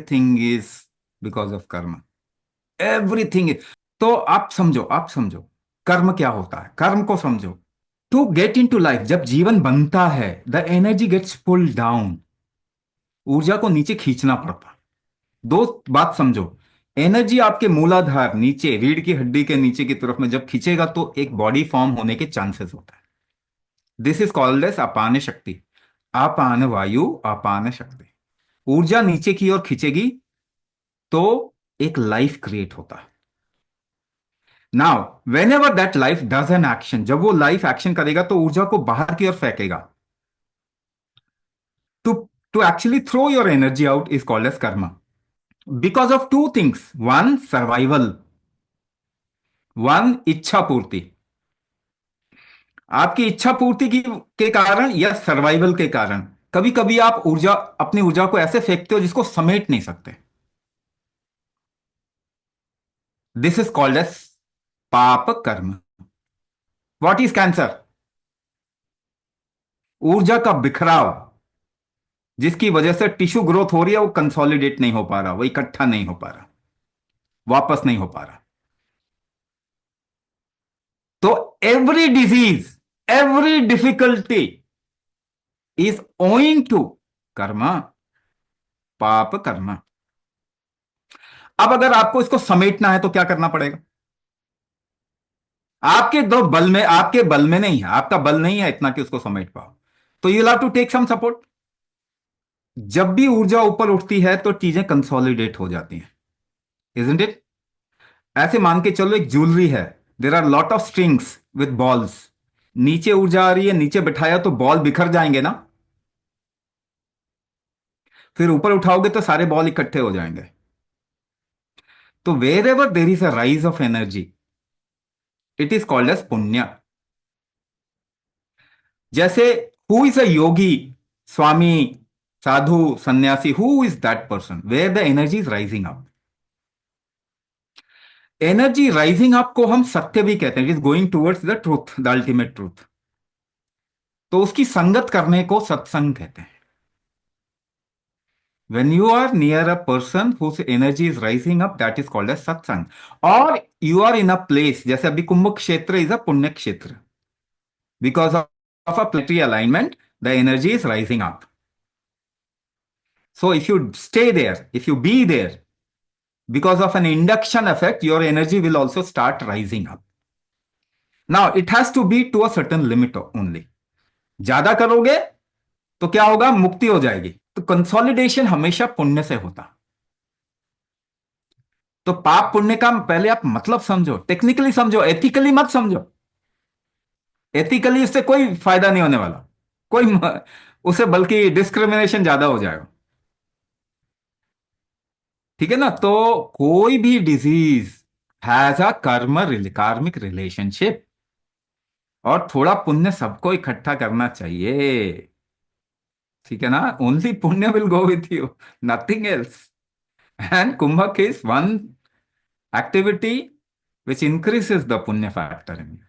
Everything is because of कर्म। Everything. तो आप समझो कर्म क्या होता है, कर्म को समझो। To get into life, जब जीवन बनता है, the energy gets pull down. ऊर्जा को नीचे खींचना पड़ता। दो बात समझो। एनर्जी आपके मूलाधार नीचे, रीढ़ की हड्डी के नीचे की तरफ में जब खींचेगा तो एक बॉडी फॉर्म होने के चांसेस होता है। दिस इज कॉल्ड एस अपान शक्ति। अपान वायु, अपान शक्ति। ऊर्जा नीचे की ओर खींचेगी तो एक लाइफ क्रिएट होता है। Now when ever that life does an action, जब वो लाइफ एक्शन करेगा तो ऊर्जा को बाहर की ओर फेंकेगा। To to actually throw your energy out is called as karma. Because of two things, one survival, one इच्छा पूर्ति। आपकी इच्छा पूर्ति की के कारण या सर्वाइवल के कारण कभी कभी आप अपनी ऊर्जा को ऐसे फेंकते हो जिसको समेट नहीं सकते। दिस इज कॉल्ड एस पाप कर्म। What is cancer? ऊर्जा का बिखराव, जिसकी वजह से टिश्यू ग्रोथ हो रही है, वो कंसोलिडेट नहीं हो पा रहा, वो इकट्ठा नहीं हो पा रहा, वापस नहीं हो पा रहा। तो every disease, every difficulty is owing to karma, पाप कर्मा। अब अगर आपको इसको समेटना है तो क्या करना पड़ेगा? आपके बल में नहीं है, आपका बल नहीं है इतना कि उसको समेट पाओ। तो you have to take some support. जब भी ऊर्जा ऊपर उठती है तो चीजें कंसोलिडेट हो जाती हैं, इजंट इट? ऐसे मान के चलो एक ज्वेलरी है, there are lot of strings with balls. नीचे ऊर्जा आ रही है, नीचे बिठाया तो बॉल बिखर जाएंगे ना। फिर ऊपर उठाओगे तो सारे बॉल इकट्ठे हो जाएंगे। तो wherever there is a rise of energy, it is called as punya. जैसे who is a yogi, swami, sadhu, sanyasi, who is that person where the energy is rising up? Energy rising up को हम सत्य भी कहते हैं, it is going towards the truth, the ultimate truth. तो उसकी संगत करने को सत्संग कहते हैं। When you are near a person whose energy is rising up, that is called as satsang. Or you are in a place, जैसे अभी कुंभ क्षेत्र is a पुण्य क्षेत्र, because of a planetary alignment, the energy is rising up. So if you stay there, if you be there, because of an induction effect, your energy will also start rising up. Now it has to be to a certain limit only. ज्यादा करोगे तो क्या होगा? मुक्ति हो जाएगी। तो consolidation हमेशा पुण्य से होता। तो पाप पुण्य का पहले आप मतलब समझो, टेक्निकली समझो, एथिकली मत समझो। एथिकली इससे कोई फायदा नहीं होने वाला, उसे बल्कि डिस्क्रिमिनेशन ज्यादा हो जाएगा। ठीक है ना? तो कोई भी डिजीज हैज अ कार्मिक रिलेशनशिप, और थोड़ा पुण्य सबको इकट्ठा करना चाहिए। ठीक है ना? Only punya will go with you, nothing else. And kumbhak is one activity which increases the punya factor in you.